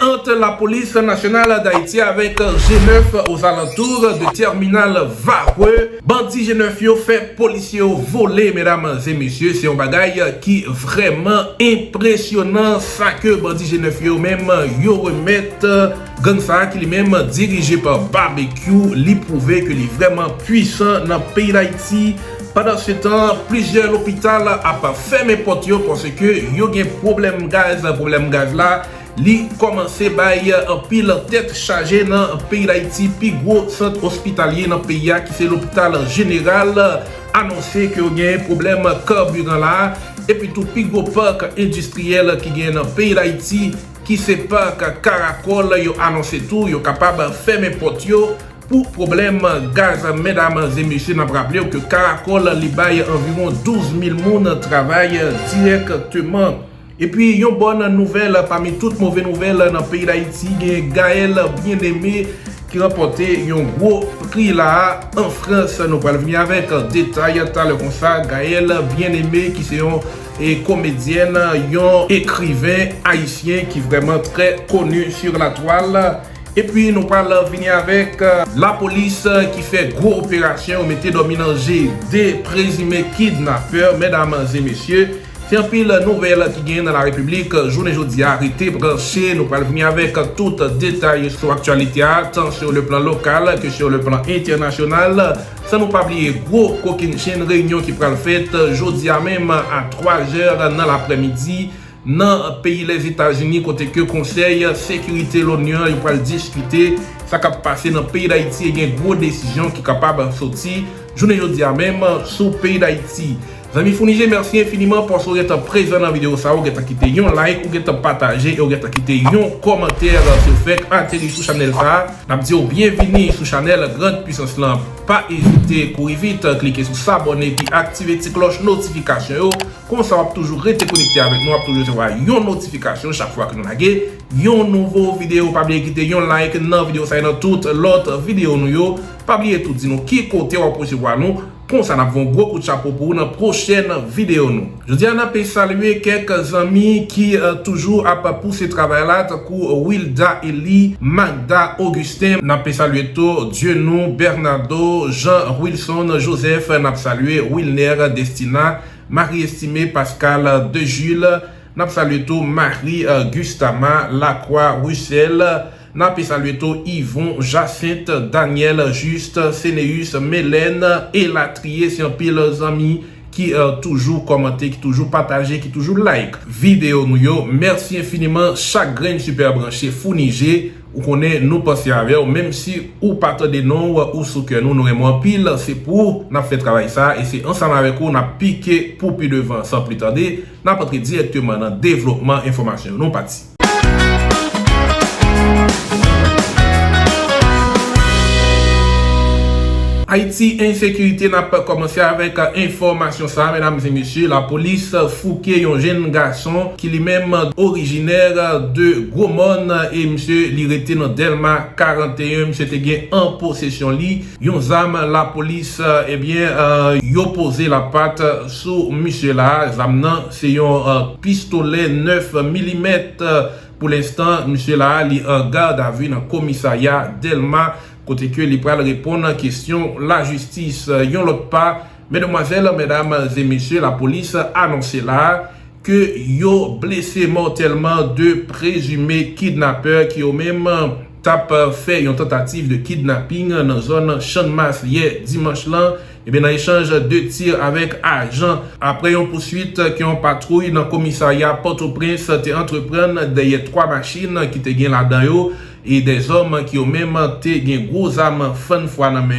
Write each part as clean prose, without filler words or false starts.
Entre la police nationale d'Haïti avec G9 aux alentours de terminal Vareux. Bandit G9 yo fait policier volé, mesdames et messieurs. C'est un bagage qui vraiment impressionnant. Ça que bandit G9 yo même yo remettent gang ça qui lui-même dirigé par Barbecue, lui prouver que il est vraiment puissant dans le pays d'Haïti. Pendant ce temps, plusieurs hôpitaux a fermé porte parce que yo gen problème gaz là. Li commencé by un pile tête chargée dans le pays d'Haïti, puis gros centre hospitalier dans le pays qui c'est l'hôpital général annoncé que y a un problème carburant là et puis tout puis gros parc industriel qui gagne dans le pays d'Haïti qui c'est parc Caracol yo annoncé tout yo capable fermer porte yo pour problème gaz. Mesdames et messieurs, n'a rappelé que Caracol li bail environ 12 000 personnes travaillent directement. Et puis, une bonne nouvelle parmi toutes mauvaises nouvelles dans le pays d'Haïti, il y a Gaël Bien-Aimé qui a remporté un gros prix là en France. Nous allons venir avec détail comme ça. Gaël Bien-Aimé qui est une comédienne, un écrivain haïtien qui est vraiment très connu sur la toile. Et puis nous allons venir avec la police qui fait gros opération, mettez dominangé des présumés kidnappeurs, mesdames et messieurs. C'est un pile nouvelle qui gagne dans la République. Journée jeudi arrêté, branché. Nous allons venir avec tout détail sur l'actualité, tant sur le plan local que sur le plan international. Sans nous pas oublier gros coquine chaîne réunion qui prend le fait jeudi même à 3h dans l'après-midi. Dans le pays des États-Unis, côté que Conseil sécurité l'ONU, il va discuter ça qui passer dans le pays d'Haïti et il y a une grosse décision qui est capable de sortir. Journée jeudi même sur le pays d'Haïti. Amis Founige, merci infiniment pour ce que vous êtes présent dans la vidéo. Ça, vous avez quitté un like, vous avez partagé et vous avez quitté un commentaire sur le fait atterrir sur la chaîne. Nous disons bienvenue sur la chaîne Grande Puissance Lamp. Pas hésiter, courir vite, cliquer sur s'abonner et activer la cloche notification. Comme ça, vous toujours rester connecté avec nous, toujours recevoir une notification chaque fois que nous avons une nouvelle vidéo. Pas oublier quitter un like dans la vidéo, ça dans toute l'autre vidéo. Pas oublier tout, dis-nous qui côté vous pouvez voir nous. Comme ça, nous avons un gros coup de chapeau pour une prochaine vidéo. Je dis à nous saluer quelques amis qui toujours a poussé ce travail-là, comme Wilda Eli, Magda Augustin, nous saluer tout, Dieu nous, Bernardo, Jean Wilson, Joseph, nous saluer Wilner, Destina, Marie Estimée, Pascal De Jules, nous saluer tout, Marie Gustama, Lacroix, Russell. N'a pas salué tout Yvon, Jacinthe, Daniel, Juste, Sénéus, Mélène et la trier, c'est un pile amis qui toujours commenté, qui toujours partagé, qui toujours like vidéo nous yo. Merci infiniment chaque grain super branché Founige ou connaît nous penser avec même si ou pas de nous ou sous que nous aimons pile, c'est pour n'a fait travail ça et c'est ensemble avec vous n'a piqué pour plus devant sans plus tarder, n'a pas directement dans développement information. Nous parti. Haïti, insécurité n'a pas commencé avec information ça, mesdames et messieurs. La police fouqué un jeune garçon qui lui-même originaire de Gromone et monsieur l'irrité dans Delma 41, monsieur était en possession li. Yon zam la police eh bien yo posé la patte sur monsieur là. Zam nan c'est un pistolet 9 mm. Pour l'instant, monsieur là li en garde à vue dans le commissariat Delma. Côté que il pourra répondre à la question la justice. Yon l'autre pas, mesdemoiselles, mesdames et messieurs, la police a annoncé là que yo blessé mortellement deux présumés kidnappeurs qui ont même fait une tentative de kidnapping dans la zone Champ-de-Mars hier dimanche là. Et bien dans échange de tirs avec agent après une poursuite qui ont patrouille dans le commissariat Port-au-Prince te entreprendre derrière 3 machines qui te gain là-dedans et des hommes qui ont même été gen gros armes fan fois dans main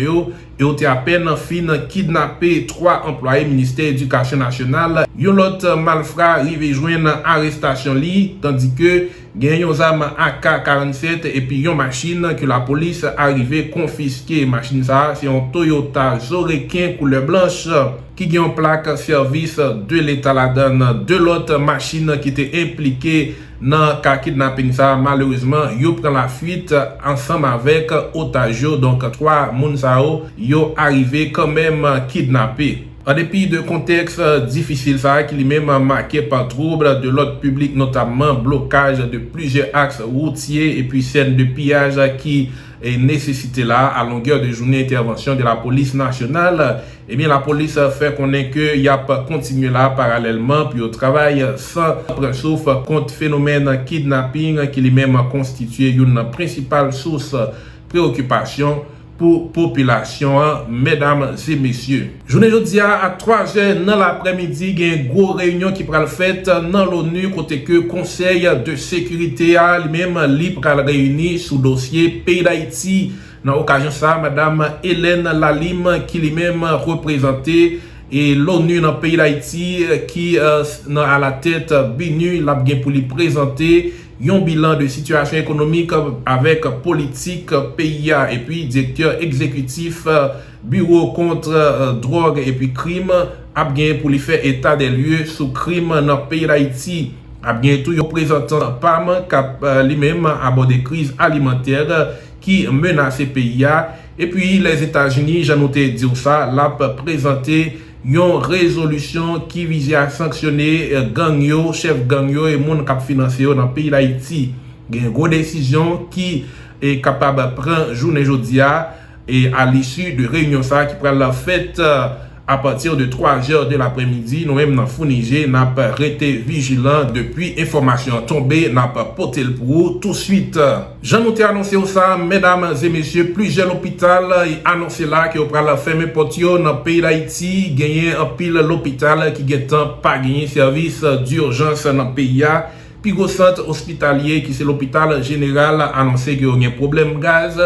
et ont à peine fin kidnappé 3 employés ministère de l'éducation nationale. Yon l'autre malfrat arrivé joindre arrestation li tandis que gen yon arme AK-47 et puis yon machine que la police arrivé confisquer. Machine ça c'est un Toyota Zorequin couleur blanche qui gagne une plaque service de l'État là-dedans. De l'autre machine qui était impliquée dans le kidnapping ça, malheureusement, yo prend la fuite ensemble avec otage. Donc 3 moun sao, yo arrivé quand même kidnappé. En dépit de contexte difficile, ça qui lui-même marqué par troubles de l'ordre public, notamment blocage de plusieurs axes routiers et puis scènes de pillage qui est nécessité là à longueur de journée intervention de la police nationale. Eh bien, la police fait connaître qu'il y a continué là parallèlement puis au travail sans sauf contre phénomène kidnapping qui lui-même constitué une principale source de préoccupation pour population, mesdames et messieurs. Journée jeudi à 3h dans l'après-midi, il y a une grosse réunion qui prend le fait dans l'ONU côté que Conseil de sécurité a lui-même pral réuni sous dossier pays d'Haïti. Dans l'occasion ça, madame Hélène Lalim qui lui-même représenté et l'ONU dans le pays d'Haïti qui à la tête BINU l'a bien pour lui présenter un bilan de situation économique avec politique pays et puis directeur exécutif bureau contre drogue et puis crime a bien pour lui faire état des lieux sous crime dans le pays d'Haïti. A bientôt un représentant PAM qui lui-même abordé crise alimentaire qui menace le pays et puis les États-Unis, j'ai noté dire ça, l'a présenté une résolution qui visait à sanctionner gang yo, chef gang yo et monde qui financé dans le pays d'Haïti. Il y a une grosse décision qui est capable de prendre journée jodia et à l'issue de réunion ça qui prend la fête à partir de 3h de l'après-midi, nous-mêmes dans Founigé, n'a pas été vigilant depuis information tombée, n'a pas porté le pour tout de suite. J'en ai annoncé ça, mesdames et messieurs, plusieurs hôpitaux annoncé là que prend la ferme portio dans le pays d'Haïti, gagné un pile l'hôpital qui n'a pas gagné service d'urgence dans le pays. Puis au centre hospitalier qui c'est l'hôpital général annoncé qu'il y a un problème gaz.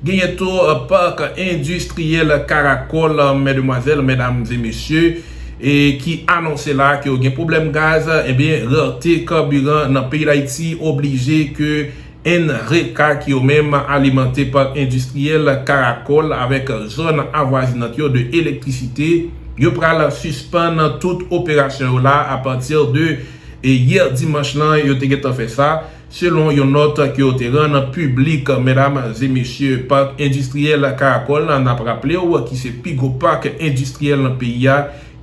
Gagne tout parc industriel Caracol, mesdemoiselles, mesdames et messieurs, et qui annonce là qu'il y a un problème gaz, et bien, rareté carburant dans le pays d'Haïti, obligé que NRECA qui est même alimenté par industriel Caracol avec zone avoisinante de électricité, il va suspendre toute opération là à partir de hier dimanche là, il a fait ça. Selon une note qui a été rendue publique, mesdames et messieurs, parc industriel Caracol, on a rappelé qui c'est plus gros parc industriel dans le pays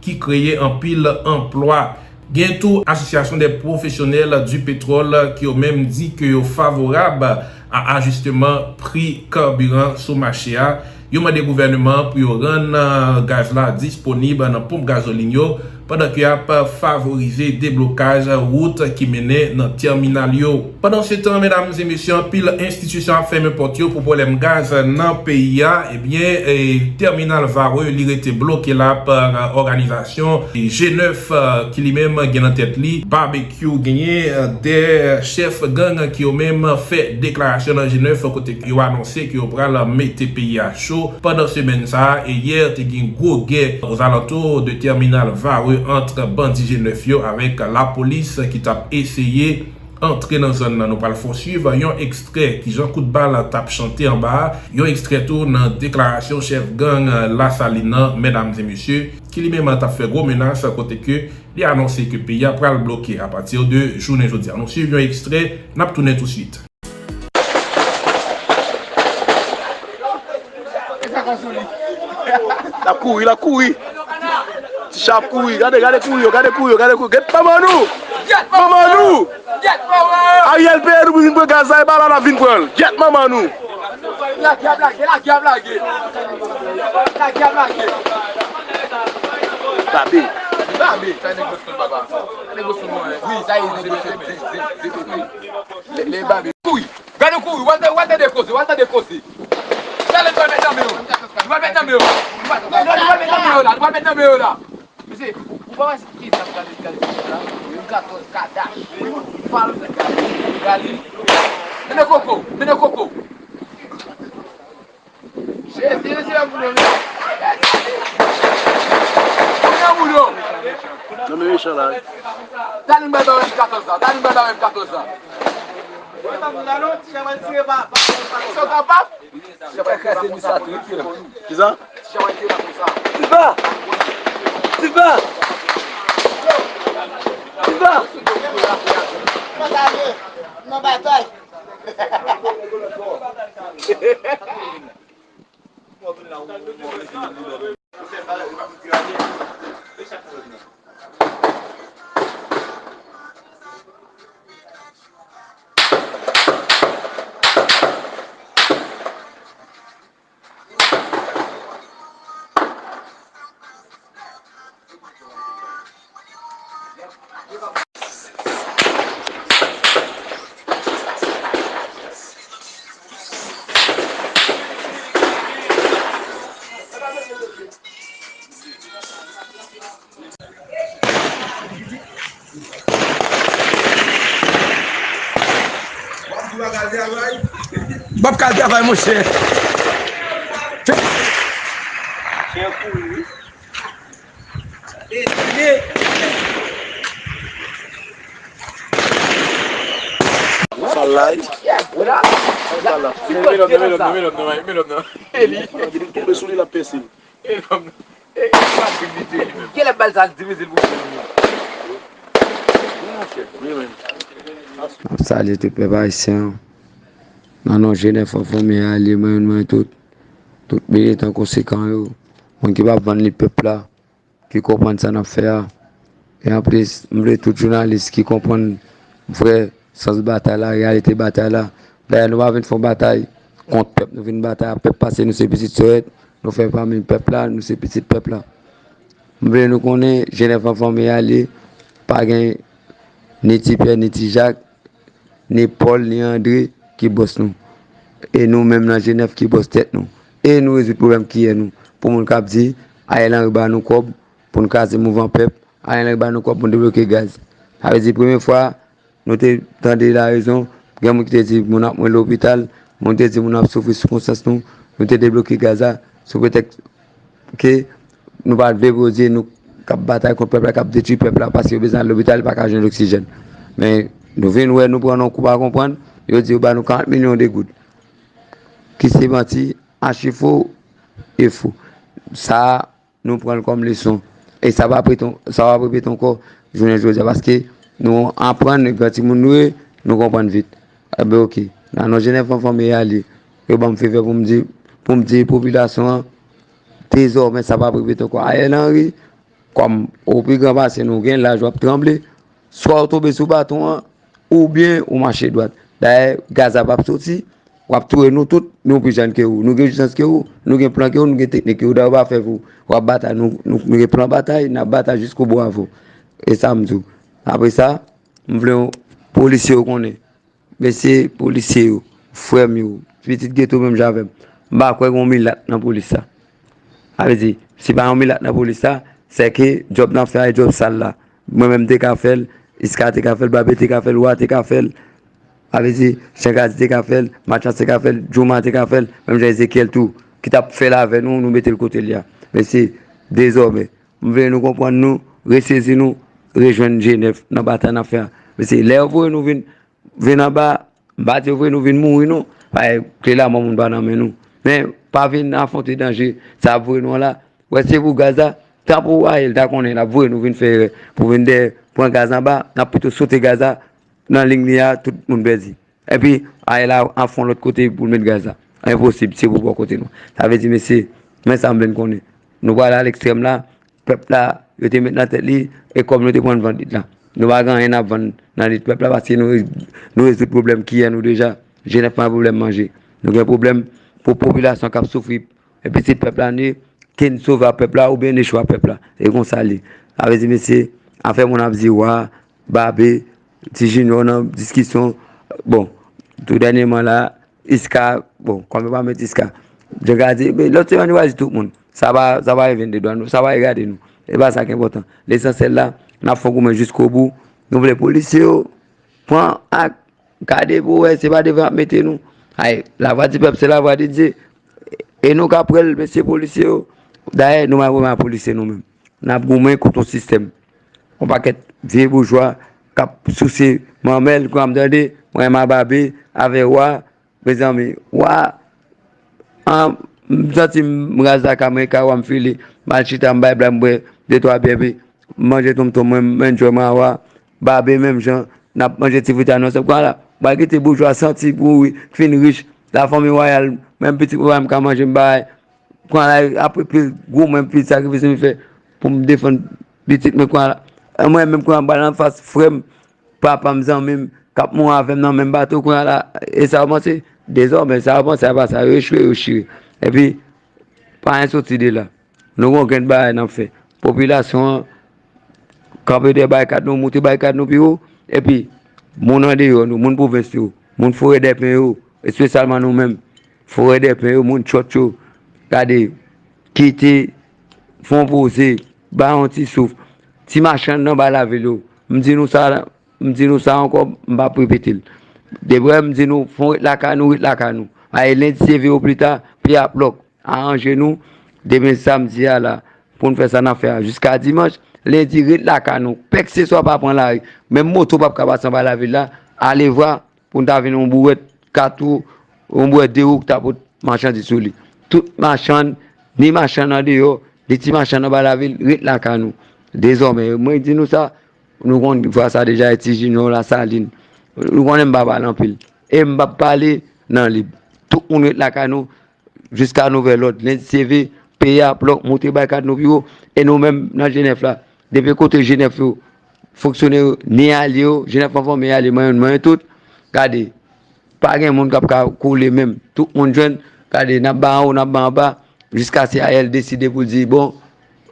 qui crée un pile emploi. Bientôt, association des professionnels du pétrole qui ont même dit que sont favorables à ajustement prix carburant sur le marché. Ils ont des gouvernements pour rendre gaz là disponible dans la pompe gasoline pendant qu'il y a pas favorisé déblocage route qui menait dans le terminal. Pendant ce temps, mesdames et messieurs, pile institution a fermé porte pour problème gaz dans le pays. Eh bien, terminal Vareux, il était bloqué là par organisation G9 qui lui-même gagne en tête li barbecue gagné des chefs gang qui ont même fait déclaration dans G9 côté qui ont annoncé qu'ils ont pris la mettre pays à chaud pendant semaine ça et hier il y a une grosse guerre aux alentours de terminal Vareux entre bandits G9 avec la police qui t'a essayé entrer dans zone nous pas le faire suivre un extrait qui Jean coup de balle tape chanter en bas un extrait tout dans déclaration chef gang La Salina mesdames et messieurs qui lui-même a fait gros menace à côté que il a annoncé que le pays a pris le bloquer à partir de journée aujourd'hui. Nous suivons un extrait n'a tourné tout de suite. La couille. Chap couille, regardez couille. Get Mamanou. Ariel Père vous une gaza et bala la vin pour Get Mamanou. La blague. Babi, ça négocie baba. Oui, ça y est, les babi. Couille. Regardez couille, what est décossé. Allez, tu vas mettre un méo. Tu vas mettre un méo là. Monsieur, vous pouvez voir ce qui est là. Une 14 Kadash. Parle de Gali. Mets le coco. C'est la boulot. Non mais méchant là. Donne-moi même 14 ans. Qui ça? Tu vas. Non bataille. Bob ka travail mon cher. Salai. Ele suri la pesi. Quelle balle ça difficile pour Salut tout peuple haïtien. Non, Genève en famille aller moi tout pays est en conséquent yo. On qui va vendre le peuple là qui comprend ça n'a faire. Et en plus, je tout journaliste qui comprend vrai sens bataille la réalité bataille là. D'ailleurs nous va venir faire bataille contre peuple, nous venir bataille peuple passer nous ces petites soeurs, nous faire parmi le peuple là, nous ces petits peuple là. Nous connaît Genève en famille aller pas gain ni Pierre ni Jacques ni Paul ni André qui bosse nous. Et nous-mêmes dans Genève qui bosse tête nous. Et nous résoudre le problème qui est nous. Pour nous cap dire, aïe là ba nous cob pour nous caser mouvement peuple, aïe là ba nous cob pour débloquer gaz. Ça veut dire première fois nous t'entendez la raison, gamin qui te dit mon a l'hôpital, mon te dit mon a souffrir circonstance nous te débloquer gaz sous prétexte que nous pas veiller nous cap bataille contre peuple cap détruire peuple parce que besoin de l'hôpital pas qu'à joindre l'oxygène. Mais nous venons nous prendre un coup à comprendre, ils disent bah nous 40 millions de gouttes. Qui s'est menti, archi-faux et faux. Ça, nous prenons comme leçon. Et ça va répéter encore, je parce que nous apprenons quand nous comprenons vite. Eh bien, ok. Dans nos Genève, en famille, aller. Je vais me faire pour me dire, population, désormais, ça va répéter encore. Ariel Henry, comme au plus grand bas, nous gagnons la joie de trembler, soit tomber sous bâton, ou bien au marché droite. D'ailleurs, Gaza va sortir. On va trouver nous tous, nous plus jeunes que vous, nous avons chance que vous, nous avons plan que vous, nous avons technique que vous, nous faire vous. On va battre, nous avons plan bataille, nous bataille jusqu'au bout à vous. Et ça me dit. Après ça, nous voulons policiers qu'on est. Mais c'est policiers, frères, petit ghetto même j'avais. Bah quoi qu'on met là dans la police ça. Ça veut dire, si pas on met là dans la police ça, c'est que job n'a fait job sale là. Moi-même t'es qu'à faire, Iska t'es qu'à faire, Babé t'es qu'à faire, Loa t'es qu'à faire. Avec dit Chengazi t'es qu'à faire, Machan t'es qu'à faire, Juma t'es qu'à faire, même Ezekiel tout, qui t'a fait là avec nous, nous mettez le côté là. Mais c'est désormais, nous voulons nous comprendre, nous, ressaisir nous, rejoindre Genève, dans la bataille à faire. Mais c'est là où nous venons en bas, nous venons mourir, nous, que là, mon monde va dans nous. Mais pas venir affronter danger, ça vous nous là, ouais, c'est vous Gaza, tant pour aller, tant qu'on est là, vous nous venons faire, pour venir prendre Gaza en bas, n'a plutôt sauter Gaza. Dans la ligne, tout le monde baise. Et puis, aller là, en fond, l'autre côté, pour mettre Gaza. Impossible, c'est pour côté nous. Ça veut dire, mais ça me connaît. Nous voilà à l'extrême là, le peuple là, il te met dans la tête, et comme nous te prenons vendre là. Nous n'avons rien à vendre dans le peuple là, parce que nous avons des problèmes qui est nous déjà. Je n'ai pas un problème manger. Nous avons un problème pour la population qui a souffert. Et puis, c'est le peuple là, qui ne sauve le peuple là, ou bien ne choix le peuple là. Et qu'on s'allie. Ça veut dire, monsieur, en fait, mon abdi, Babé, si j'ai une discussion, bon, tout dernièrement là, Iska, bon, comme on va mettre Iska, je regarde, mais l'autre on va tout le monde, ça va revenir dedans nous, ça va regarder nous, et pas ça qui est important. L'essentiel là, nous avons jusqu'au bout, nous les policiers, prends à garder pour eux, c'est pas devant mettre nous. Aïe, la voix du peuple, c'est la voix de Dieu. Et nous, après, messieurs policiers, d'ailleurs, nous avons un policier nous-mêmes. Nous avons contre le système. On va être vieux bourgeois, cap souci mamel comme dande moi ma babé avec wa mes amis wa en senti mraza kameka wa mfili malchita mbay blambe de trois bébé manger tom même enjoyment wa babé même gens n'a manger tivita non c'est quoi là ba qui était bourgeois senti pour fin riche la famille royale même petit programme ka manger mbay quand après plus gros même petit sacrifice me fait pour me défendre petit mais quoi moi même quand en face frère papa me dit même cap moi avec dans même bateau quoi là et ça commence désormais ça avance ça va ça réchouer et puis pas un sorti de là nous on gagne bail dans fait population camper des barricades nous monter barricades nous bureau et puis mon en dehors nous mon province mon forêt des pays spécialement nous même forêt des pays mon chocho regardez quitter font poser ba un petit souffle. Ti machin nan ba la vélo. M'di nous ça encore m'pa répéter. Depuis m'di nous font la canou. Ay lundi CV au plus tard puis à bloc. Arranger nous demain samedi là pour nous faire ça affaire jusqu'à dimanche. Lundi la canou. Pek ce soit pas prendre la rue. Même moto pas passer par la ville là. Allez voir pour nous venir un bouette 4 ou un bouette 2 ou ta pour marchandise sur lui. Tout marchand ni marchand en dehors, des petits marchands dans la ville la canou. Désormais, moi dis nous ça, nous on voit ça déjà Tigino la saline. Nous on aime pas parler en pile. Et m'pa parler dans libre. Tout on la canou jusqu'à nouvel ordre. Lundi CV, payer à bloc, monter par nos bureaux et nous même dans Genève là. Depuis côté Genève fonctionnaire ni allié, Genève enfant mais allié moyen tout. Regardez, pas grand monde qui couler même. Tout monde jeune, regardez n'a ba en bas jusqu'à ce qu'elle décide pour dire bon,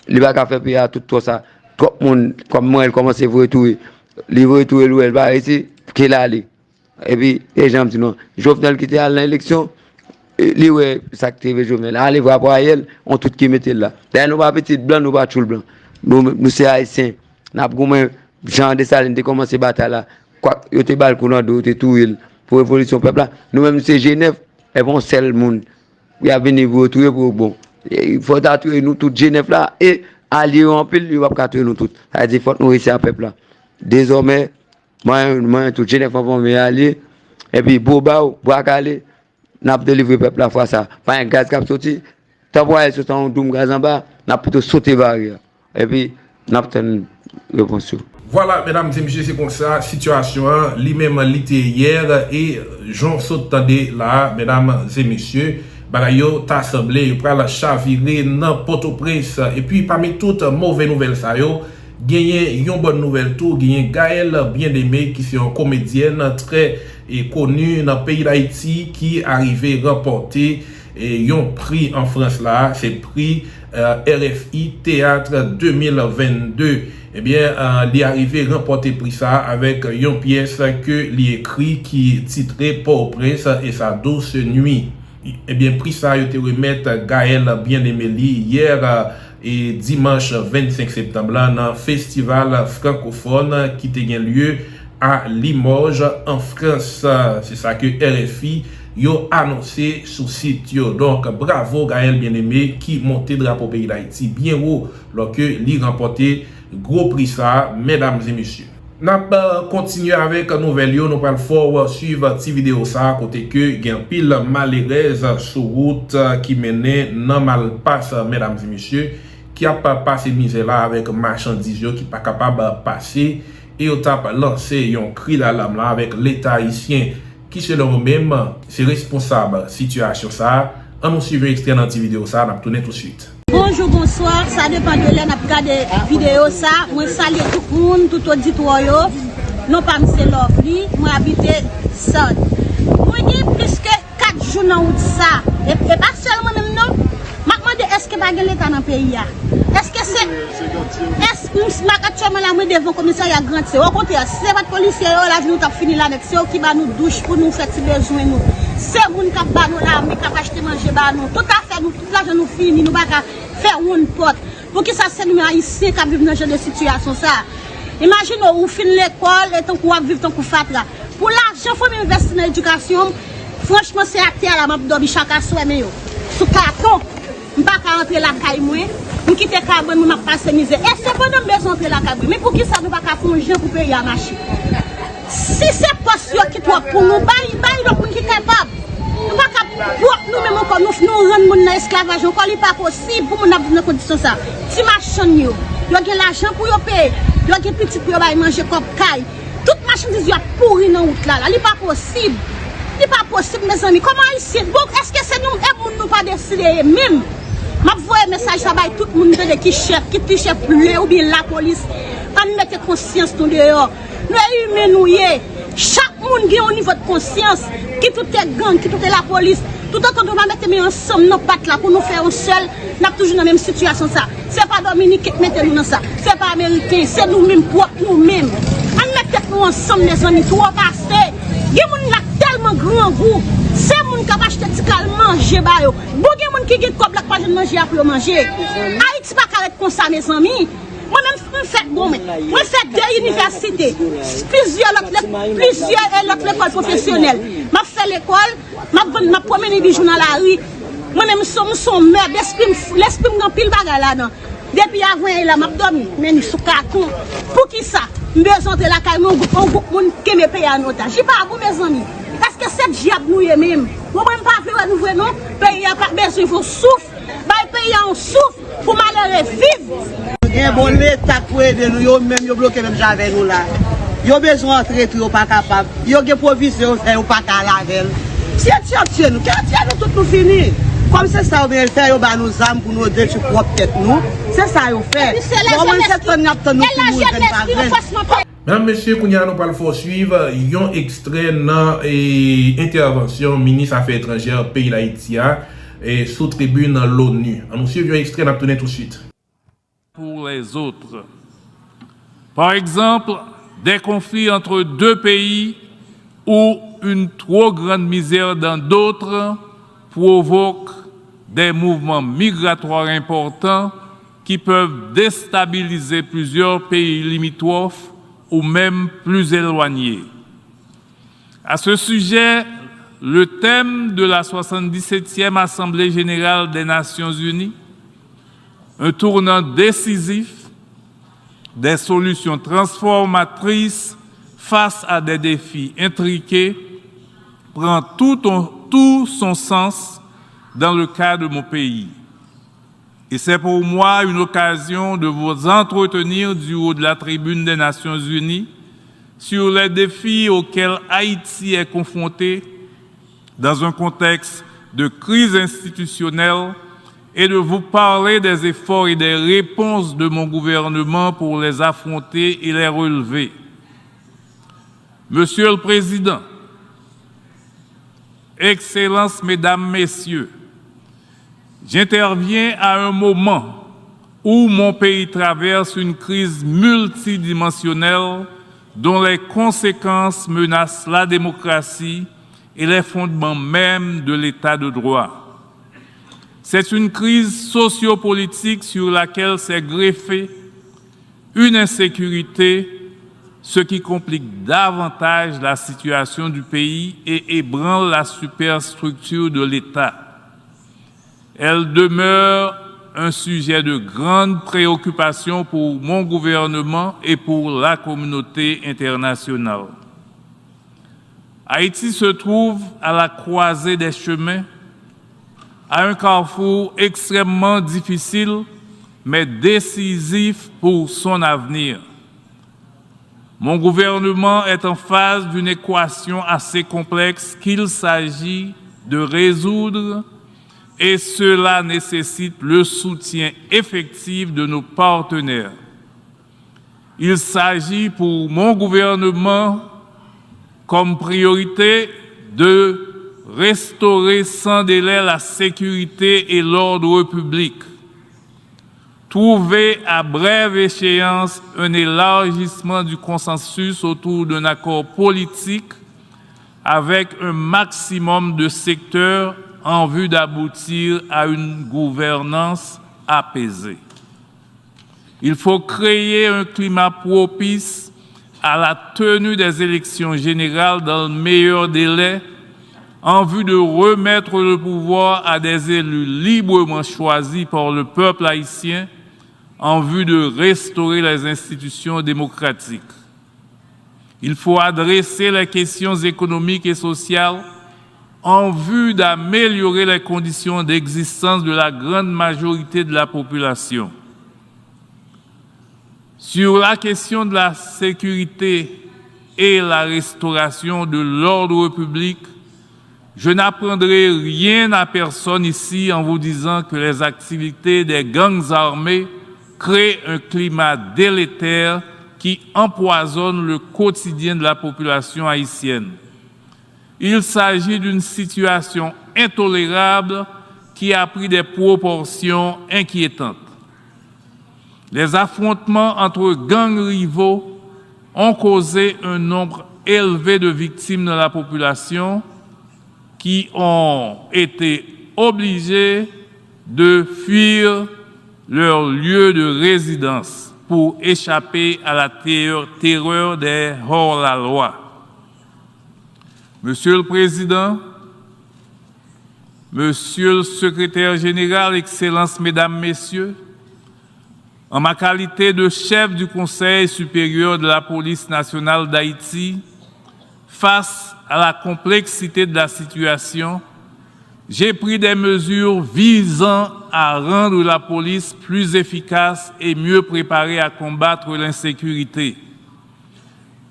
il va faire payer à tout ça. Trop monde comme moi elle commence à retourner. Il va retourner elle va ici qu'elle aller. Et puis les gens disent non, Jovenel qui était à l'élection lui ouais ça active Jovenel. Allez voir pour elle, on tout qui mettait là. D'ailleurs nous pas petit blanc, nous pas choule blanc. Nous c'est haïtien. N'a pas Jean de Saline de commencer bataille là. Quoi, yo te balcon dans dos, te tout pour révolution peuple là. Nous même c'est Genève, elles vont seul monde. Il y a venu vous retrouver pour bon. Il faut tatouer nous toute Genève là et allier en pile, il va pas tatouer nous tout. Ça veut dire faut nous réussir à peuple là. Désormais moi tout Genève va me allier et puis Bobao, Boakale, n'a pas délivré peuple là fois ça. Pas un gaz qui sorti. T'envoyer sur ton doum gaz en bas, n'a plutôt sauter barrière. Et puis n'a pas une réponse. Voilà, mesdames et messieurs, c'est comme ça, situation, lui-même l'été hier, et j'en saute là, mesdames et messieurs, bagayo t'a semblé, il prend la chavirer dans Port-au-Prince, et puis parmi toutes mauvaises nouvelles, ça yo, gagné une bonne nouvelle tout, gagné Gaël Bien-Aimé, qui est une comédienne très connue dans le pays d'Haïti, qui arrivait remporter un prix en France là, c'est prix RFI Théâtre 2022. Eh bien, il est arrivé à remporter prix ça avec une pièce que il écrit qui est titrée Port-au-Prince et sa douce nuit. Eh bien, prix ça, il a été remis Gaël Bien-Aimé hier et dimanche 25 septembre dans le festival francophone qui a lieu à Limoges en France. C'est ça que RFI yo annoncé sur site yo. Donc bravo Gaël Bien-Aimé qui montait drapeau pays d'Haïti bien haut lorsque il remporté gros prix ça, mesdames et messieurs. N'a pas continuer avec nouvelle yo, nous parlons fort suivre cette vidéo ça côté que gen pile malheureuse sur route qui menait dans malpasse, mesdames et messieurs, qui a pas passé misère là avec marchandises qui pas capable passer et au tap lancé un cri d'alarme là avec l'état haïtien qui selon eux-mêmes c'est responsable situation ça. On nous suivre extrait dans cette vidéo ça, on va tourner tout de suite. Bonjour, bonsoir, ça dépend de l'air, on a regardé la vidéo ça. Moi salue tout le monde, tout auditoire. Non pas M. Lovely, moi habite Sud. Moi j'ai plus que 4 jours dans route ça. Et pas seulement même non. Je me demande est-ce que pas l'État dans le pays là. Est-ce que c'est est-ce que actuellement là moi devant commissariat grand c'est au contraire c'est votre policier là nous t'a fini là avec c'est qui va nous douche pour nous faire besoin nous. C'est moun qui ba nous là mais qui acheter manger ba nous. Tout à fait nous tout l'argent nous fini nous pas faire une porte. Pour que ça c'est nous haïtiens qui vivent dans ce genre de situation ça. Imaginez ou fin l'école et tant qu'on vivre tant qu'on fatra. Pour l'argent faut investir dans l'éducation. Franchement c'est à terre là m'a dormi chaque soir mais yo. Sous carton je ne peux pas rentrer la caille, je quitte la caille, je vais passer misère. Et c'est pas de besoin de la caille, mais pour qui ça ne va pas faire un jeune pour payer la machine? Si c'est pas qui doit pour nous, donc nous qui est capable. Nous ne pouvons pas nous-mêmes encore nous rendre dans l'esclavage, encore il n'est pas possible pour nous dans une condition ça. Si machine, il y a l'argent pour payer, il y a des petits pour manger comme caille. Toute machine dit pourri dans la route là, il n'est pas possible. Il n'est pas possible, mes amis. Comment ici? Est-ce que c'est nous et nous pas décider même? Je vois un message ça va tout le monde qui chef, qui chef bleu ou bien la police. Pas mettre conscience tout dehors. Nous humains nous chaque monde qui a au niveau de conscience, qui tout est gang, qui tout est la police. Tout autant nous va mettre ensemble nos pattes là pour nous faire un seul, nous toujours dans la même situation ça. C'est pas Dominique qui mette nous dans ça. C'est pas américain, c'est nous-mêmes propres nous-mêmes. On met nous ensemble les amis, tout passer. Il y a tellement grand goût. C'est moun qui va acheter petit cal manger ba yo. Bon gen moun qui gen kob la pas manger pour manger. Haïti pas carré comme ça mes amis. Moi-même, je fais bon, moi fait deux universités, plusieurs autres écoles professionnelles. Je fais l'école, je promène les bijoux dans la rue. Moi-même, je suis mère, l'esprit me pile bagarre là-dedans. Depuis avant, il a dormi, mais je suis carton. Pour qui ça? Je besoin de la caille, mon groupe qui me paye en otage. Je ne sais pas vous, mes amis. Parce que c'est diable nous même. Moi, je ne peux pas nous voir, non. Le pays n'a pas besoin, il faut souffle. Le pays a un souffle pour malheureux vivre. Un bon l'État pour aider nous, yo même yo bloqué même avec nous là. Yo besoin d'entrer tout, yo pas capable. Yo gen provision fait, yo pas capable laver. Tiens nous, nous tout nous fini. Comme c'est ça, on vient faire, yo ba nous âmes pour nous détruire propre tête nous. C'est ça yo fait. Mesdames, messieurs, nous allons poursuivre un extrait dans l'intervention ministre Affaires étrangères pays d'Haïti et sous tribune l'ONU. Nous suivons un extrait, nous allons tourner tout de suite. Pour les autres. Par exemple, des conflits entre deux pays ou une trop grande misère dans d'autres provoquent des mouvements migratoires importants qui peuvent déstabiliser plusieurs pays limitrophes ou même plus éloignés. À ce sujet, le thème de la 77e Assemblée générale des Nations unies, un tournant décisif, des solutions transformatrices face à des défis intriqués, prend tout son sens dans le cas de mon pays. Et c'est pour moi une occasion de vous entretenir du haut de la tribune des Nations unies sur les défis auxquels Haïti est confronté dans un contexte de crise institutionnelle et de vous parler des efforts et des réponses de mon gouvernement pour les affronter et les relever. Monsieur le Président, Excellences, Mesdames, Messieurs, j'interviens à un moment où mon pays traverse une crise multidimensionnelle dont les conséquences menacent la démocratie et les fondements mêmes de l'État de droit. C'est une crise sociopolitique sur laquelle s'est greffée une insécurité, ce qui complique davantage la situation du pays et ébranle la superstructure de l'État. Elle demeure un sujet de grande préoccupation pour mon gouvernement et pour la communauté internationale. Haïti se trouve à la croisée des chemins, à un carrefour extrêmement difficile, mais décisif pour son avenir. Mon gouvernement est en face d'une équation assez complexe qu'il s'agit de résoudre et cela nécessite le soutien effectif de nos partenaires. Il s'agit pour mon gouvernement comme priorité de restaurer sans délai la sécurité et l'ordre public, trouver à brève échéance un élargissement du consensus autour d'un accord politique avec un maximum de secteurs en vue d'aboutir à une gouvernance apaisée. Il faut créer un climat propice à la tenue des élections générales dans le meilleur délai en vue de remettre le pouvoir à des élus librement choisis par le peuple haïtien en vue de restaurer les institutions démocratiques. Il faut adresser les questions économiques et sociales en vue d'améliorer les conditions d'existence de la grande majorité de la population. Sur la question de la sécurité et la restauration de l'ordre public, je n'apprendrai rien à personne ici en vous disant que les activités des gangs armés créent un climat délétère qui empoisonne le quotidien de la population haïtienne. Il s'agit d'une situation intolérable qui a pris des proportions inquiétantes. Les affrontements entre gangs rivaux ont causé un nombre élevé de victimes dans la population qui ont été obligés de fuir leur lieu de résidence pour échapper à la terreur des hors-la-loi. Monsieur le Président, Monsieur le Secrétaire général, Excellences, Mesdames, Messieurs, en ma qualité de chef du Conseil supérieur de la police nationale d'Haïti, face à la complexité de la situation, j'ai pris des mesures visant à rendre la police plus efficace et mieux préparée à combattre l'insécurité.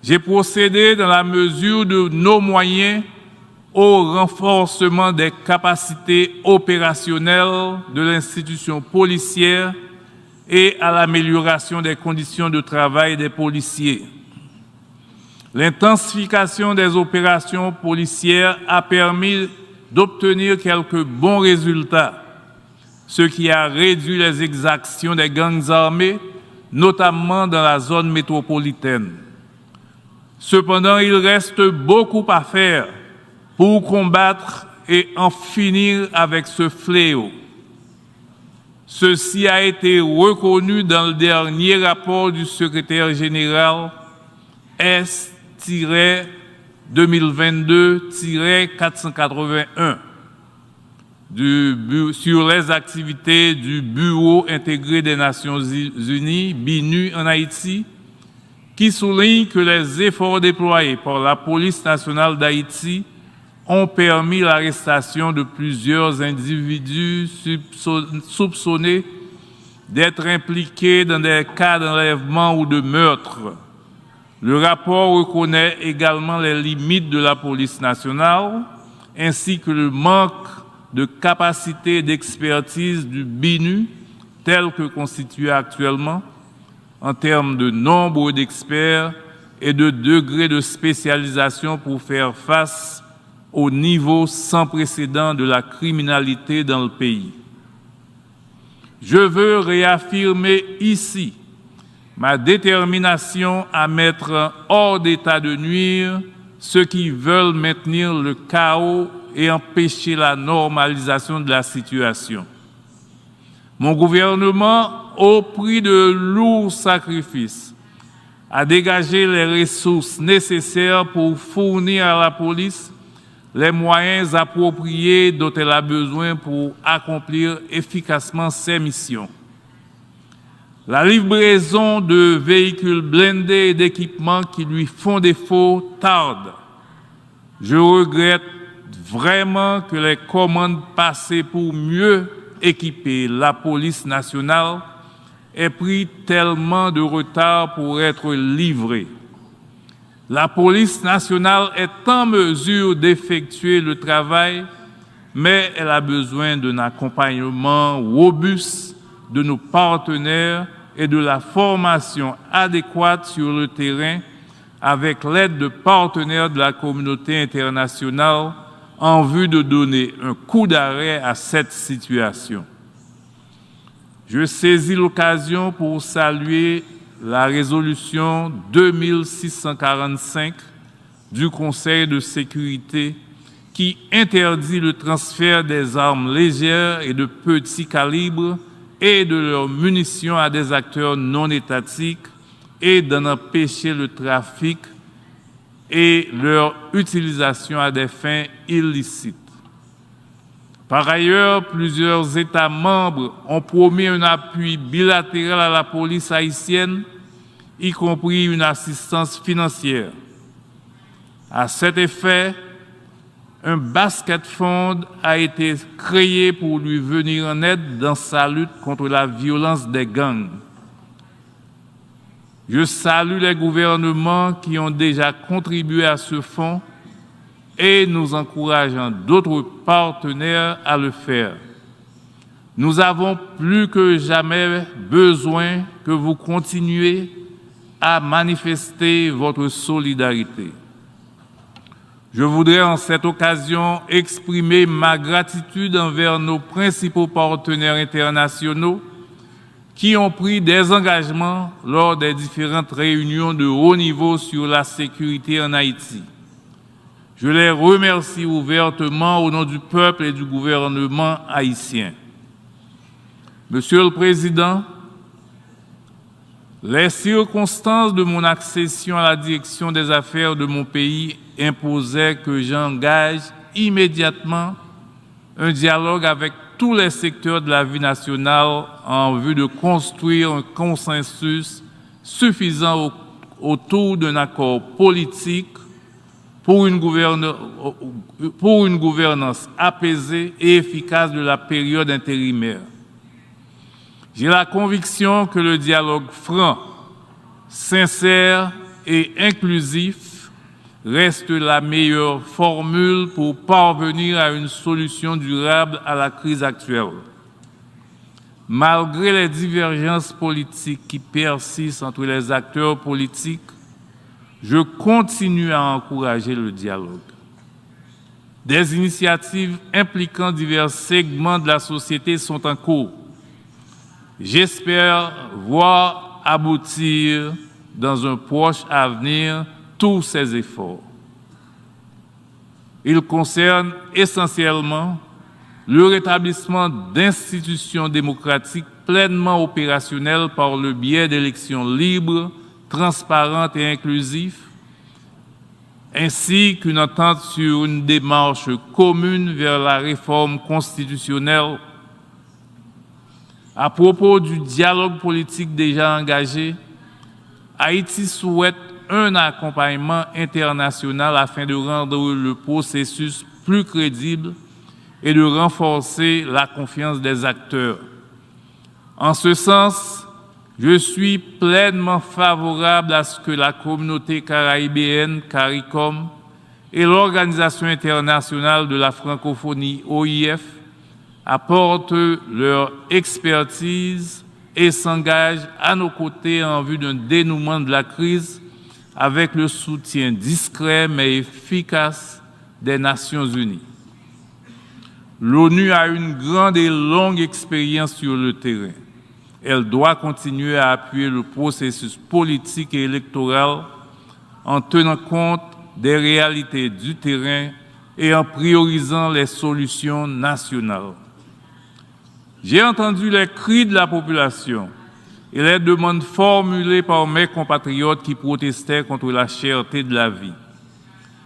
J'ai procédé dans la mesure de nos moyens au renforcement des capacités opérationnelles de l'institution policière et à l'amélioration des conditions de travail des policiers. L'intensification des opérations policières a permis d'obtenir quelques bons résultats, ce qui a réduit les exactions des gangs armés, notamment dans la zone métropolitaine. Cependant, il reste beaucoup à faire pour combattre et en finir avec ce fléau. Ceci a été reconnu dans le dernier rapport du secrétaire général S-2022-481 sur les activités du Bureau intégré des Nations Unies, BINU, en Haïti, qui souligne que les efforts déployés par la police nationale d'Haïti ont permis l'arrestation de plusieurs individus soupçonnés d'être impliqués dans des cas d'enlèvement ou de meurtre. Le rapport reconnaît également les limites de la police nationale, ainsi que le manque de capacité d'expertise du BINU, tel que constitué actuellement, en termes de nombre d'experts et de degré de spécialisation pour faire face au niveau sans précédent de la criminalité dans le pays. Je veux réaffirmer ici ma détermination à mettre hors d'état de nuire ceux qui veulent maintenir le chaos et empêcher la normalisation de la situation. Mon gouvernement, au prix de lourds sacrifices, a dégagé les ressources nécessaires pour fournir à la police les moyens appropriés dont elle a besoin pour accomplir efficacement ses missions. La livraison de véhicules blindés et d'équipements qui lui font défaut tarde. Je regrette vraiment que les commandes passées pour mieux équiper la police nationale aient pris tellement de retard pour être livrées. La police nationale est en mesure d'effectuer le travail, mais elle a besoin d'un accompagnement robuste de nos partenaires et de la formation adéquate sur le terrain avec l'aide de partenaires de la communauté internationale en vue de donner un coup d'arrêt à cette situation. Je saisis l'occasion pour saluer la résolution 2645 du Conseil de sécurité qui interdit le transfert des armes légères et de petit calibre et de leurs munitions à des acteurs non étatiques et d'en empêcher le trafic et leur utilisation à des fins illicites. Par ailleurs, plusieurs États membres ont promis un appui bilatéral à la police haïtienne, y compris une assistance financière. À cet effet, un basket fund a été créé pour lui venir en aide dans sa lutte contre la violence des gangs. Je salue les gouvernements qui ont déjà contribué à ce fonds et nous encourageons d'autres partenaires à le faire. Nous avons plus que jamais besoin que vous continuiez à manifester votre solidarité. Je voudrais en cette occasion exprimer ma gratitude envers nos principaux partenaires internationaux qui ont pris des engagements lors des différentes réunions de haut niveau sur la sécurité en Haïti. Je les remercie ouvertement au nom du peuple et du gouvernement haïtien. Monsieur le Président, les circonstances de mon accession à la direction des affaires de mon pays imposaient que j'engage immédiatement un dialogue avec tous les secteurs de la vie nationale en vue de construire un consensus suffisant autour d'un accord politique pour une gouvernance apaisée et efficace de la période intérimaire. J'ai la conviction que le dialogue franc, sincère et inclusif reste la meilleure formule pour parvenir à une solution durable à la crise actuelle. Malgré les divergences politiques qui persistent entre les acteurs politiques, je continue à encourager le dialogue. Des initiatives impliquant divers segments de la société sont en cours. J'espère voir aboutir dans un proche avenir tous ces efforts. Ils concernent essentiellement le rétablissement d'institutions démocratiques pleinement opérationnelles par le biais d'élections libres, transparentes et inclusives, ainsi qu'une entente sur une démarche commune vers la réforme constitutionnelle. À propos du dialogue politique déjà engagé, Haïti souhaite un accompagnement international afin de rendre le processus plus crédible et de renforcer la confiance des acteurs. En ce sens, je suis pleinement favorable à ce que la communauté caribéenne, CARICOM, et l'Organisation internationale de la francophonie, OIF, apportent leur expertise et s'engagent à nos côtés en vue d'un dénouement de la crise avec le soutien discret mais efficace des Nations Unies. L'ONU a une grande et longue expérience sur le terrain. Elle doit continuer à appuyer le processus politique et électoral en tenant compte des réalités du terrain et en priorisant les solutions nationales. J'ai entendu les cris de la population et les demandes formulées par mes compatriotes qui protestaient contre la cherté de la vie.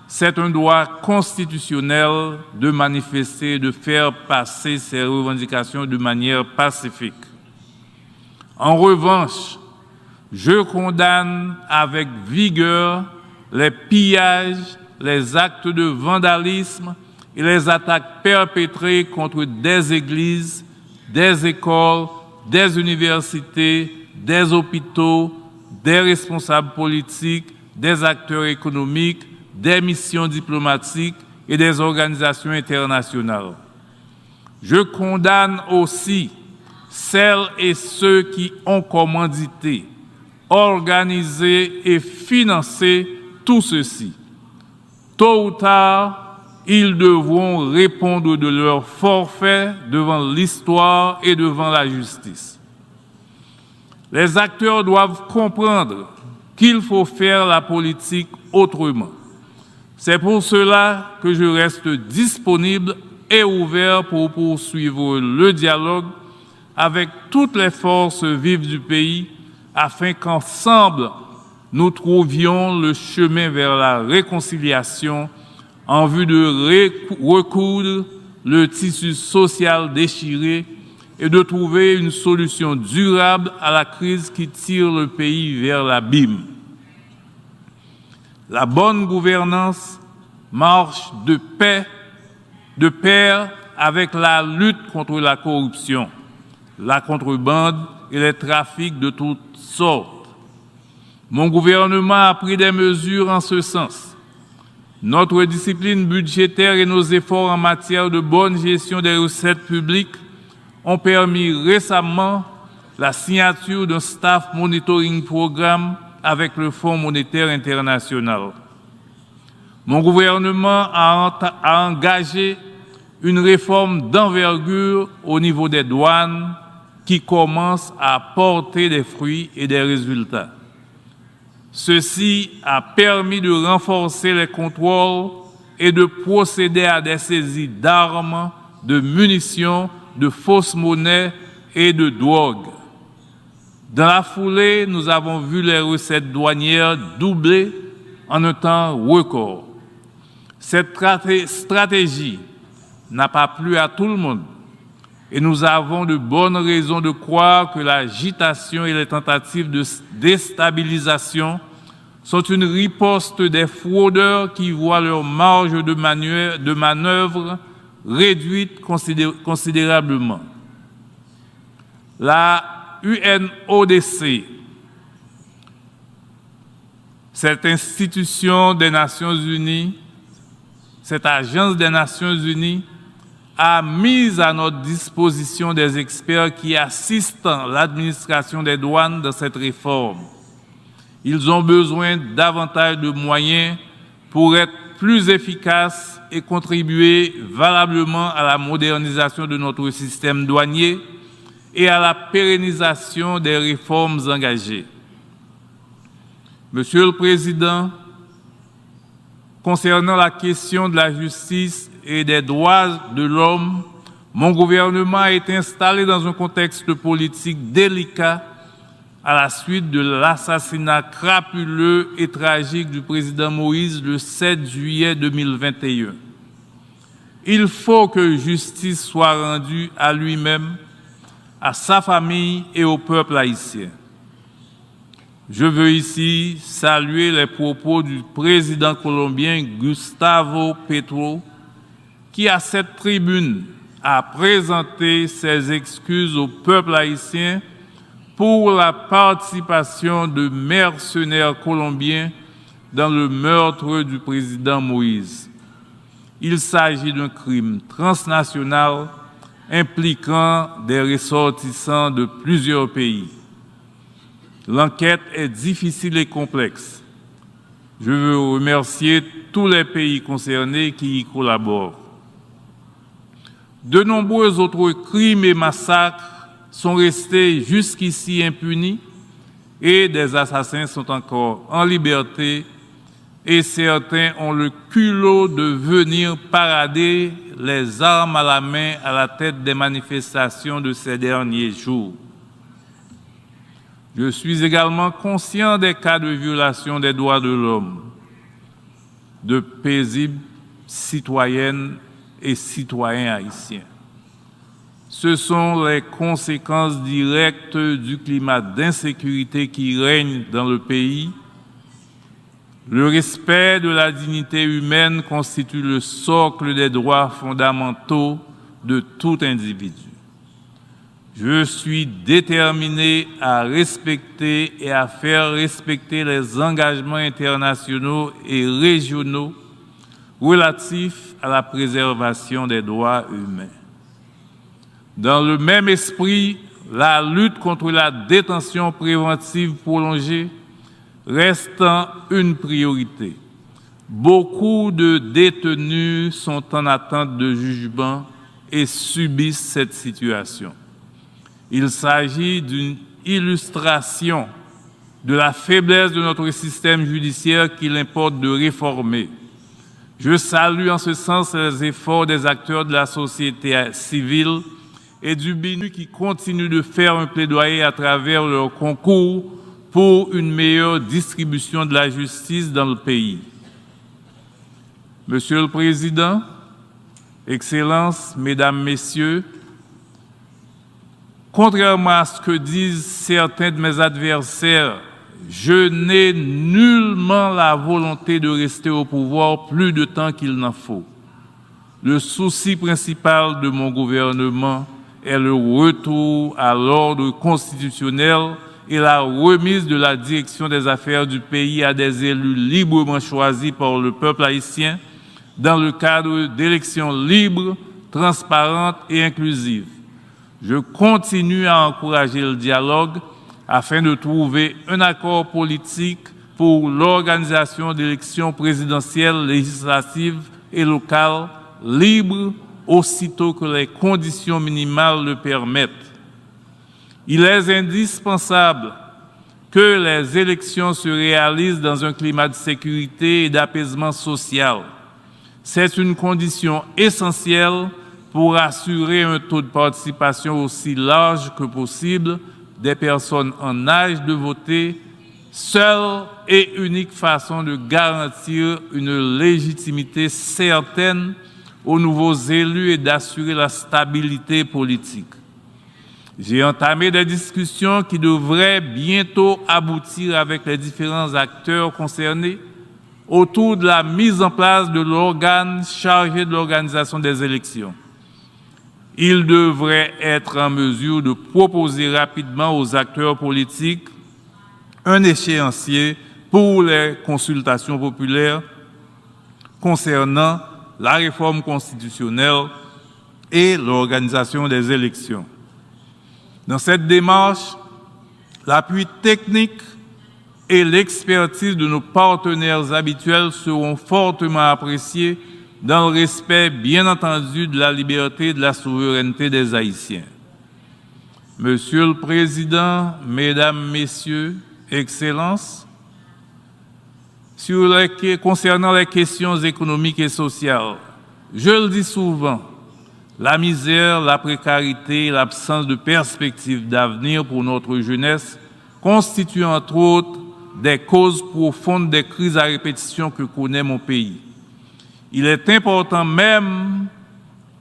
C'est un droit constitutionnel de manifester et de faire passer ces revendications de manière pacifique. En revanche, je condamne avec vigueur les pillages, les actes de vandalisme et les attaques perpétrées contre des églises, des écoles, des universités, des hôpitaux, des responsables politiques, des acteurs économiques, des missions diplomatiques et des organisations internationales. Je condamne aussi celles et ceux qui ont commandité, organisé et financé tout ceci. Tôt ou tard, ils devront répondre de leur forfait devant l'histoire et devant la justice. Les acteurs doivent comprendre qu'il faut faire la politique autrement. C'est pour cela que je reste disponible et ouvert pour poursuivre le dialogue avec toutes les forces vives du pays afin qu'ensemble nous trouvions le chemin vers la réconciliation en vue de recoudre le tissu social déchiré et de trouver une solution durable à la crise qui tire le pays vers l'abîme. La bonne gouvernance marche de pair avec la lutte contre la corruption, la contrebande et les trafics de toutes sortes. Mon gouvernement a pris des mesures en ce sens. Notre discipline budgétaire et nos efforts en matière de bonne gestion des recettes publiques ont permis récemment la signature d'un staff monitoring programme avec le Fonds monétaire international. Mon gouvernement a engagé une réforme d'envergure au niveau des douanes qui commence à porter des fruits et des résultats. Ceci a permis de renforcer les contrôles et de procéder à des saisies d'armes, de munitions, de fausses monnaies et de drogue. Dans la foulée, nous avons vu les recettes douanières doubler en un temps record. Cette stratégie n'a pas plu à tout le monde et nous avons de bonnes raisons de croire que l'agitation et les tentatives de déstabilisation sont une riposte des fraudeurs qui voient leur marge de manœuvre réduite considérablement. La UNODC, cette institution des Nations Unies, cette agence des Nations Unies, a mis à notre disposition des experts qui assistent l'administration des douanes dans cette réforme. Ils ont besoin davantage de moyens pour être plus efficaces et contribuer valablement à la modernisation de notre système douanier et à la pérennisation des réformes engagées. Monsieur le Président, concernant la question de la justice et des droits de l'homme, mon gouvernement a été installé dans un contexte politique délicat à la suite de l'assassinat crapuleux et tragique du président Moïse le 7 juillet 2021. Il faut que justice soit rendue à lui-même, à sa famille et au peuple haïtien. Je veux ici saluer les propos du président colombien Gustavo Petro, qui à cette tribune a présenté ses excuses au peuple haïtien pour la participation de mercenaires colombiens dans le meurtre du président Moïse. Il s'agit d'un crime transnational impliquant des ressortissants de plusieurs pays. L'enquête est difficile et complexe. Je veux remercier tous les pays concernés qui y collaborent. De nombreux autres crimes et massacres sont restés jusqu'ici impunis et des assassins sont encore en liberté et certains ont le culot de venir parader les armes à la main à la tête des manifestations de ces derniers jours. Je suis également conscient des cas de violation des droits de l'homme, de paisibles citoyennes et citoyens haïtiens. Ce sont les conséquences directes du climat d'insécurité qui règne dans le pays. Le respect de la dignité humaine constitue le socle des droits fondamentaux de tout individu. Je suis déterminé à respecter et à faire respecter les engagements internationaux et régionaux relatifs à la préservation des droits humains. Dans le même esprit, la lutte contre la détention préventive prolongée reste une priorité. Beaucoup de détenus sont en attente de jugement et subissent cette situation. Il s'agit d'une illustration de la faiblesse de notre système judiciaire qu'il importe de réformer. Je salue en ce sens les efforts des acteurs de la société civile et du BINU qui continuent de faire un plaidoyer à travers leur concours pour une meilleure distribution de la justice dans le pays. Monsieur le Président, Excellences, Mesdames, Messieurs, contrairement à ce que disent certains de mes adversaires, je n'ai nullement la volonté de rester au pouvoir plus de temps qu'il n'en faut. Le souci principal de mon gouvernement est le retour à l'ordre constitutionnel et la remise de la direction des affaires du pays à des élus librement choisis par le peuple haïtien dans le cadre d'élections libres, transparentes et inclusives. Je continue à encourager le dialogue afin de trouver un accord politique pour l'organisation d'élections présidentielles, législatives et locales libres aussitôt que les conditions minimales le permettent. Il est indispensable que les élections se réalisent dans un climat de sécurité et d'apaisement social. C'est une condition essentielle pour assurer un taux de participation aussi large que possible des personnes en âge de voter, seule et unique façon de garantir une légitimité certaine aux nouveaux élus et d'assurer la stabilité politique. J'ai entamé des discussions qui devraient bientôt aboutir avec les différents acteurs concernés autour de la mise en place de l'organe chargé de l'organisation des élections. Il devrait être en mesure de proposer rapidement aux acteurs politiques un échéancier pour les consultations populaires concernant la réforme constitutionnelle et l'organisation des élections. Dans cette démarche, l'appui technique et l'expertise de nos partenaires habituels seront fortement appréciés dans le respect, bien entendu, de la liberté et de la souveraineté des Haïtiens. Monsieur le Président, Mesdames, Messieurs, Excellences, concernant les questions économiques et sociales, je le dis souvent, la misère, la précarité et l'absence de perspectives d'avenir pour notre jeunesse constituent entre autres des causes profondes des crises à répétition que connaît mon pays. Il est important même,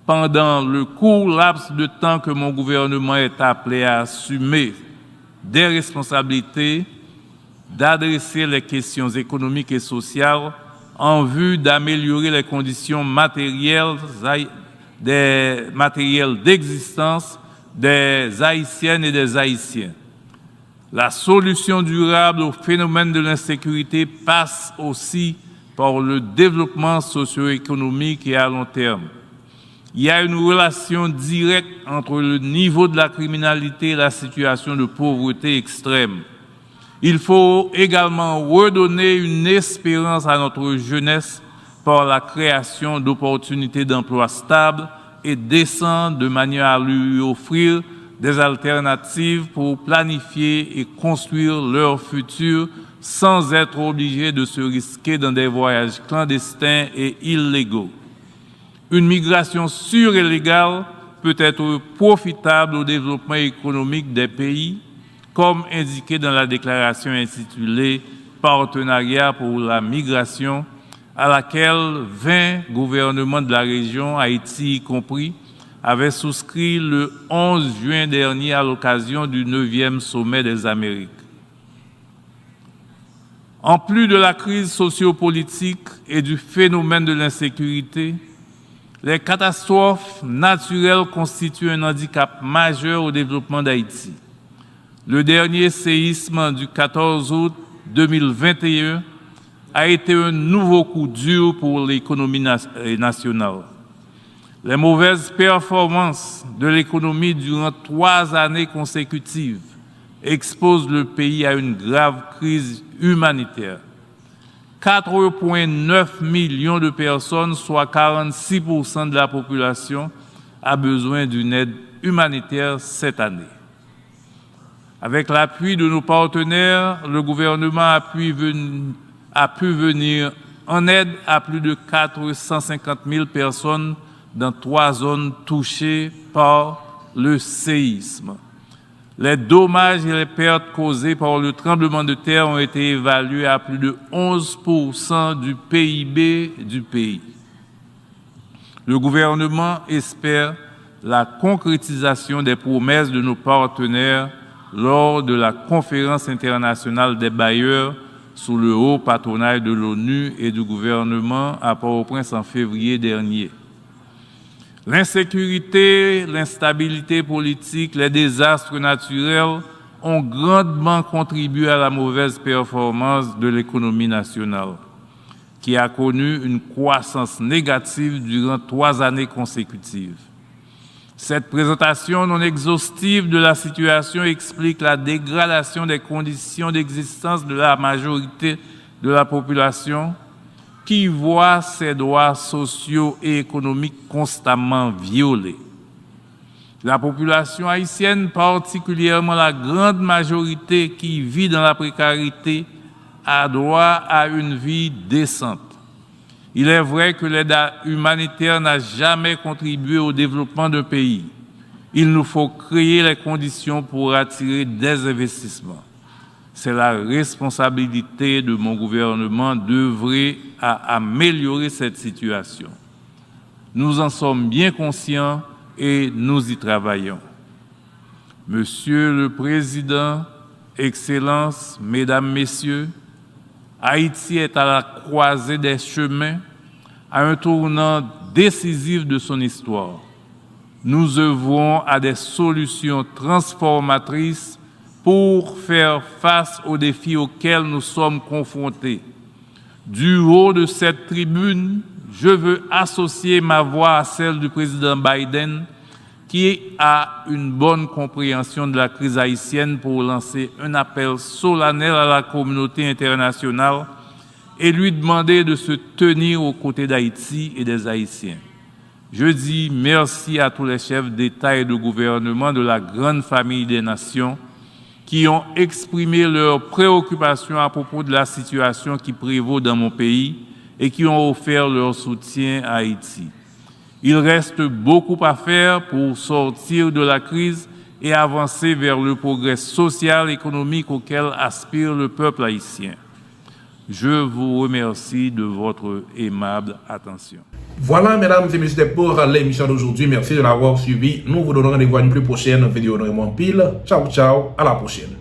pendant le court laps de temps que mon gouvernement est appelé à assumer des responsabilités, d'adresser les questions économiques et sociales en vue d'améliorer les conditions matérielles d'existence des Haïtiennes et des Haïtiens. La solution durable au phénomène de l'insécurité passe aussi par le développement socio-économique et à long terme. Il y a une relation directe entre le niveau de la criminalité et la situation de pauvreté extrême. Il faut également redonner une espérance à notre jeunesse par la création d'opportunités d'emploi stables et décents de manière à lui offrir des alternatives pour planifier et construire leur futur sans être obligés de se risquer dans des voyages clandestins et illégaux. Une migration sûre et légale peut être profitable au développement économique des pays, comme indiqué dans la déclaration intitulée « Partenariat pour la migration », à laquelle 20 gouvernements de la région, Haïti y compris, avaient souscrit le 11 juin dernier à l'occasion du 9e sommet des Amériques. En plus de la crise sociopolitique et du phénomène de l'insécurité, les catastrophes naturelles constituent un handicap majeur au développement d'Haïti. Le dernier séisme du 14 août 2021 a été un nouveau coup dur pour l'économie nationale. Les mauvaises performances de l'économie durant 3 années consécutives exposent le pays à une grave crise humanitaire. 4,9 millions de personnes, soit 46% de la population, a besoin d'une aide humanitaire cette année. Avec l'appui de nos partenaires, le gouvernement a pu venir en aide à plus de 450 000 personnes dans 3 zones touchées par le séisme. Les dommages et les pertes causées par le tremblement de terre ont été évalués à plus de 11% du PIB du pays. Le gouvernement espère la concrétisation des promesses de nos partenaires lors de la conférence internationale des bailleurs sous le haut patronage de l'ONU et du gouvernement à Port-au-Prince en février dernier. L'insécurité, l'instabilité politique, les désastres naturels ont grandement contribué à la mauvaise performance de l'économie nationale, qui a connu une croissance négative durant 3 années consécutives. Cette présentation non exhaustive de la situation explique la dégradation des conditions d'existence de la majorité de la population, qui voit ses droits sociaux et économiques constamment violés. La population haïtienne, particulièrement la grande majorité qui vit dans la précarité, a droit à une vie décente. Il est vrai que l'aide humanitaire n'a jamais contribué au développement d'un pays. Il nous faut créer les conditions pour attirer des investissements. C'est la responsabilité de mon gouvernement d'œuvrer à améliorer cette situation. Nous en sommes bien conscients et nous y travaillons. Monsieur le Président, Excellences, Mesdames, Messieurs, Haïti est à la croisée des chemins, à un tournant décisif de son histoire. Nous œuvrons à des solutions transformatrices pour faire face aux défis auxquels nous sommes confrontés. Du haut de cette tribune, je veux associer ma voix à celle du président Biden, qui a une bonne compréhension de la crise haïtienne pour lancer un appel solennel à la communauté internationale et lui demander de se tenir aux côtés d'Haïti et des Haïtiens. Je dis merci à tous les chefs d'État et de gouvernement de la grande famille des nations qui ont exprimé leurs préoccupations à propos de la situation qui prévaut dans mon pays et qui ont offert leur soutien à Haïti. Il reste beaucoup à faire pour sortir de la crise et avancer vers le progrès social et économique auquel aspire le peuple haïtien. Je vous remercie de votre aimable attention. Voilà, mesdames et messieurs, pour l'émission d'aujourd'hui. Merci de l'avoir suivi. Nous vous donnons rendez-vous à une plus prochaine vidéo de Raymond Pile. Ciao, ciao, à la prochaine.